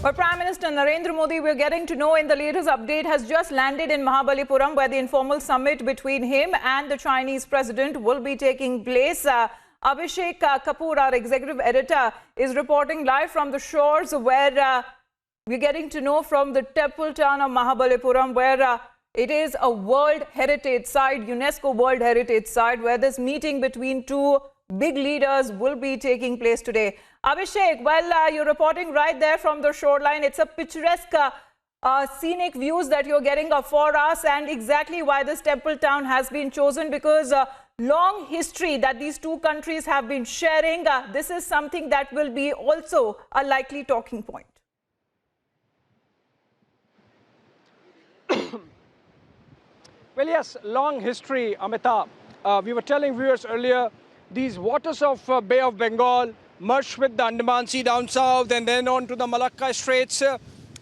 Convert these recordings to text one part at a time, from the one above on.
Well, Prime Minister Narendra Modi, we're getting to know in the latest update, has just landed in Mahabalipuram, where the informal summit between him and the Chinese president will be taking place. Abhishek Kapoor, our executive editor, is reporting live from the shores where we're getting to know from the temple town of Mahabalipuram, where it is a World Heritage Site, UNESCO World Heritage Site, where this meeting between two big leaders will be taking place today. Abhishek, well, you're reporting right there from the shoreline. It's a picturesque scenic views that you're getting for us, and exactly why this temple town has been chosen, because long history that these two countries have been sharing. This is something that will be also a likely talking point. Well, yes, long history, Amita. We were telling viewers earlier, these waters of Bay of Bengal merged with the Andaman Sea down south, and then on to the Malacca Straits,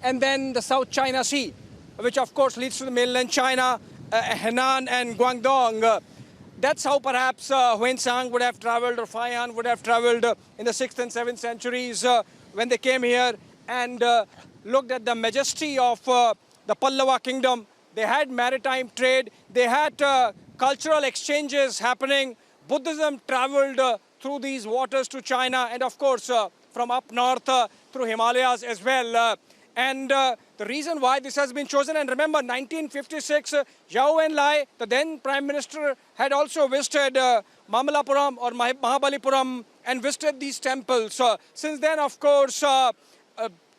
and then the South China Sea, which of course leads to the mainland China, Henan and Guangdong. That's how perhaps Huensang would have traveled, or Faiyan would have traveled in the 6th and 7th centuries when they came here and looked at the majesty of the Pallava kingdom. They had maritime trade, they had cultural exchanges happening. Buddhism traveled through these waters to China, and of course from up north through Himalayas as well. And the reason why this has been chosen, and remember 1956, Zhou Enlai, the then Prime Minister, had also visited MAMALLAPUram or Mahabalipuram and visited these temples. Since then, of course, the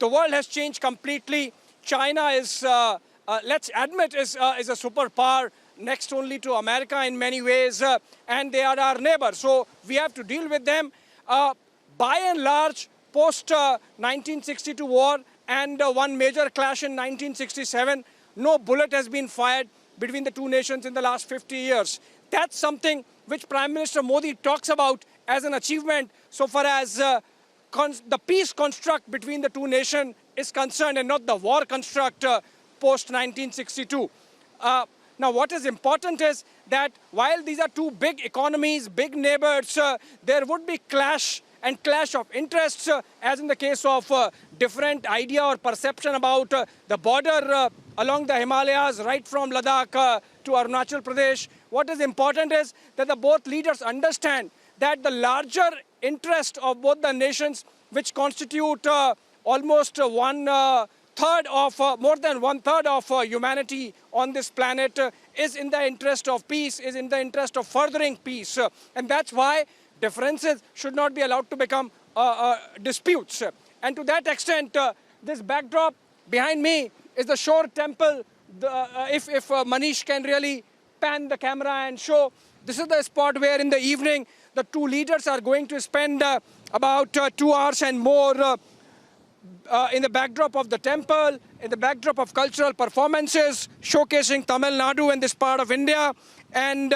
world has changed completely. China is, let's admit, is a superpower, next only to America in many ways, and they are our neighbor. So we have to deal with them. By and large, post-1962 war and one major clash in 1967, no bullet has been fired between the two nations in the last 50 years. That's something which Prime Minister Modi talks about as an achievement so far as the peace construct between the two nations is concerned, and not the war construct post-1962. Now, what is important is that while these are two big economies, big neighbors, there would be clash of interests, as in the case of different idea or perception about the border along the Himalayas, right from Ladakh to Arunachal Pradesh. What is important is that the both leaders understand that the larger interest of both the nations, which constitute almost more than one third of humanity on this planet, is in the interest of peace, is in the interest of furthering peace. And that's why differences should not be allowed to become disputes. And to that extent, this backdrop behind me is the shore temple. If Manish can really pan the camera and show, this is the spot where in the evening the two leaders are going to spend about 2 hours and more in the backdrop of the temple, in the backdrop of cultural performances showcasing Tamil Nadu and this part of India, and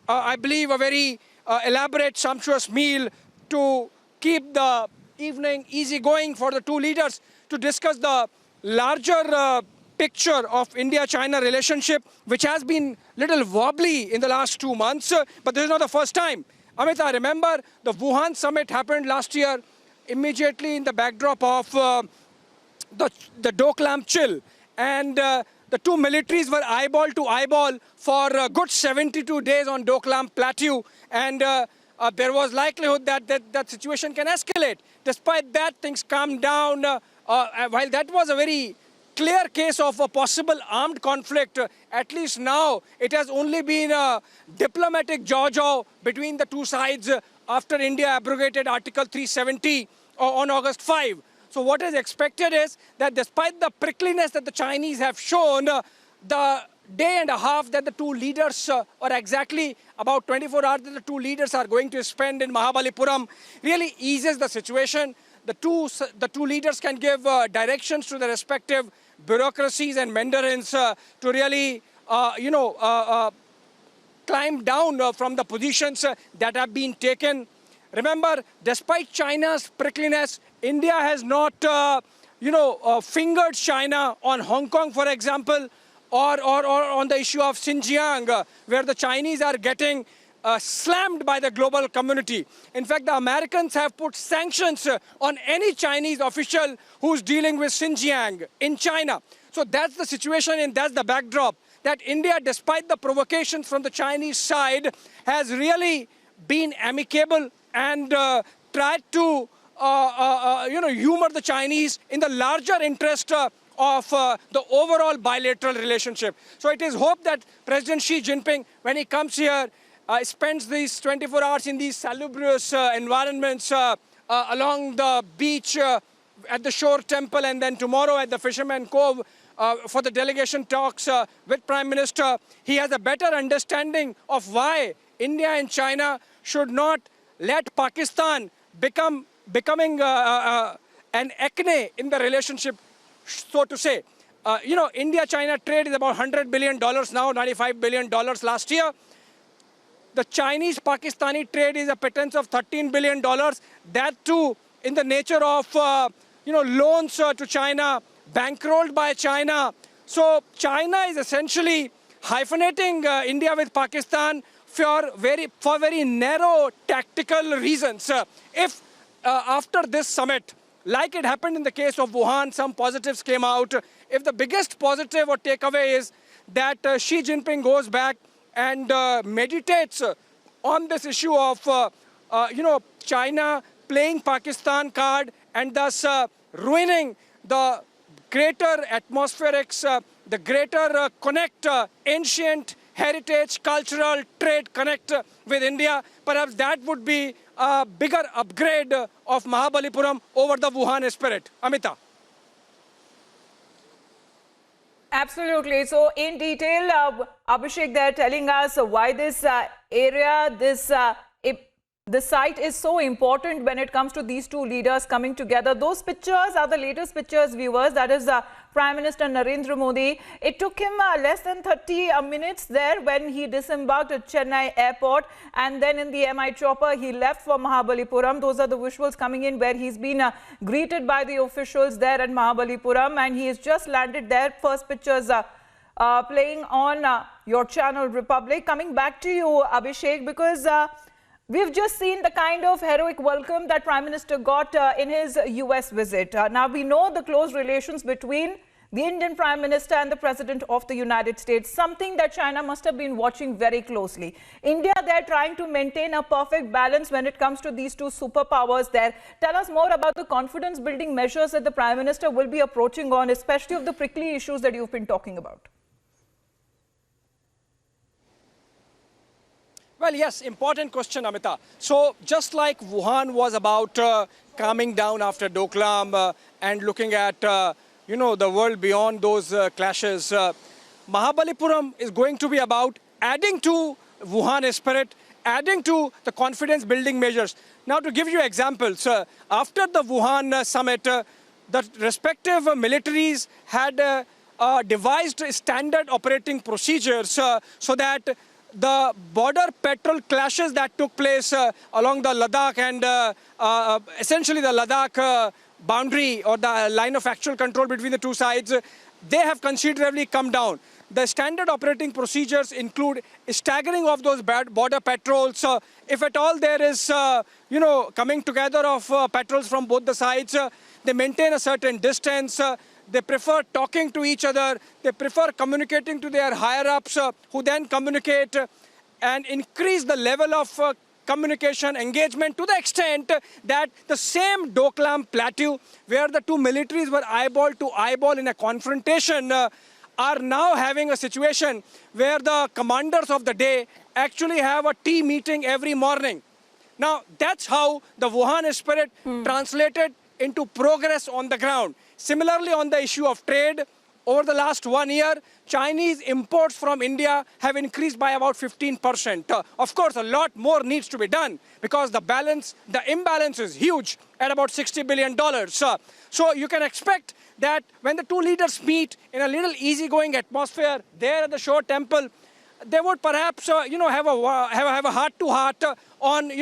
I believe a very elaborate, sumptuous meal to keep the evening easy going for the two leaders to discuss the larger picture of India-China relationship, which has been little wobbly in the last 2 months, but this is not the first time. Amita, remember the Wuhan summit happened last year, immediately in the backdrop of the Doklam chill, and the two militaries were eyeball to eyeball for a good 72 days on Doklam Plateau, and there was likelihood that that situation can escalate. Despite that, things calmed down. While that was a very clear case of a possible armed conflict, at least now it has only been a diplomatic jaw-jaw between the two sides after India abrogated Article 370 on August 5. So what is expected is that despite the prickliness that the Chinese have shown, the day and a half that the two leaders, or exactly about 24 hours that the two leaders are going to spend in Mahabalipuram, really eases the situation. The two leaders can give directions to the respective bureaucracies and mandarins to really, climb down from the positions that have been taken. Remember, despite China's prickliness, India has not, fingered China on Hong Kong, for example, or on the issue of Xinjiang, where the Chinese are getting slammed by the global community. In fact, the Americans have put sanctions on any Chinese official who's dealing with Xinjiang in China. So that's the situation and that's the backdrop, that India, despite the provocations from the Chinese side, has really been amicable and tried to humor the Chinese in the larger interest of the overall bilateral relationship. So it is hoped that President Xi Jinping, when he comes here, spends these 24 hours in these salubrious environments along the beach at the Shore Temple, and then tomorrow at the Fisherman Cove for the delegation talks with Prime Minister. He has a better understanding of why India and China should not let Pakistan becoming an acne in the relationship, so to say. India-China trade is about $100 billion now, $95 billion last year. The Chinese-Pakistani trade is a pittance of $13 billion. That too in the nature of, loans to China, bankrolled by China. So China is essentially hyphenating India with Pakistan for very narrow tactical reasons. If after this summit, like it happened in the case of Wuhan, some positives came out. If the biggest positive or takeaway is that Xi Jinping goes back and meditates on this issue of, China playing Pakistan card and thus ruining the greater atmospherics, the greater connect, ancient heritage, cultural trade connect with India, perhaps that would be a bigger upgrade of Mahabalipuram over the Wuhan spirit. Amita. Absolutely. So in detail, Abhishek, they're telling us why this area, the site is so important when it comes to these two leaders coming together. Those pictures are the latest pictures, viewers. That is Prime Minister Narendra Modi. It took him less than 30 minutes there when he disembarked at Chennai airport, and then in the MI chopper he left for Mahabalipuram. Those are the visuals coming in where he's been greeted by the officials there at Mahabalipuram, and he has just landed there. First pictures playing on your channel Republic. Coming back to you, Abhishek, because we've just seen the kind of heroic welcome that Prime Minister got in his US visit. Now, we know the close relations between the Indian Prime Minister and the President of the United States, something that China must have been watching very closely. India, they're trying to maintain a perfect balance when it comes to these two superpowers there. Tell us more about the confidence-building measures that the Prime Minister will be approaching on, especially of the prickly issues that you've been talking about. Well, yes, important question, Amita. So just like Wuhan was about calming down after Doklam and looking at, the world beyond those clashes, Mahabalipuram is going to be about adding to Wuhan spirit, adding to the confidence-building measures. Now, to give you examples, after the Wuhan summit, the respective militaries had devised standard operating procedures so that the border petrol clashes that took place along the Ladakh and essentially the Ladakh boundary or the line of actual control between the two sides, they have considerably come down. The standard operating procedures include staggering of those border patrols. If at all there is, coming together of patrols from both the sides, they maintain a certain distance. They prefer talking to each other. They prefer communicating to their higher-ups who then communicate and increase the level of communication engagement to the extent that the same Doklam plateau where the two militaries were eyeball to eyeball in a confrontation are now having a situation where the commanders of the day actually have a tea meeting every morning. Now, that's how the Wuhan spirit translated into progress on the ground. Similarly, on the issue of trade, over the last 1 year, Chinese imports from India have increased by about 15%. Of course, a lot more needs to be done because the imbalance is huge at about $60 billion. So you can expect that when the two leaders meet in a little easygoing atmosphere there at the Shore Temple, they would perhaps, have a heart-to-heart on,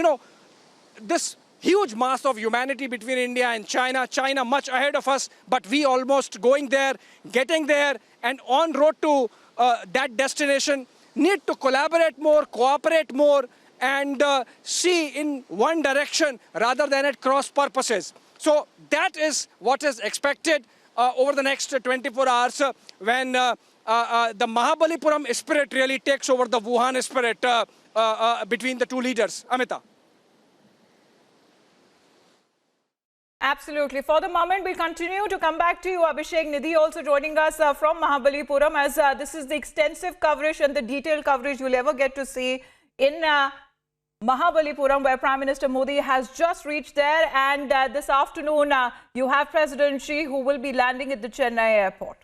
this huge mass of humanity between India and China. China much ahead of us, but we almost going there, getting there, and on road to that destination, need to collaborate more, cooperate more, and see in one direction rather than at cross purposes. So that is what is expected over the next 24 hours when the Mahabalipuram spirit really takes over the Wuhan spirit between the two leaders. Amita. Absolutely. For the moment, we'll continue to come back to you. Abhishek Nidhi also joining us from Mahabalipuram, as this is the extensive coverage and the detailed coverage you'll ever get to see in Mahabalipuram, where Prime Minister Modi has just reached there. And this afternoon, you have President Xi, who will be landing at the Chennai airport.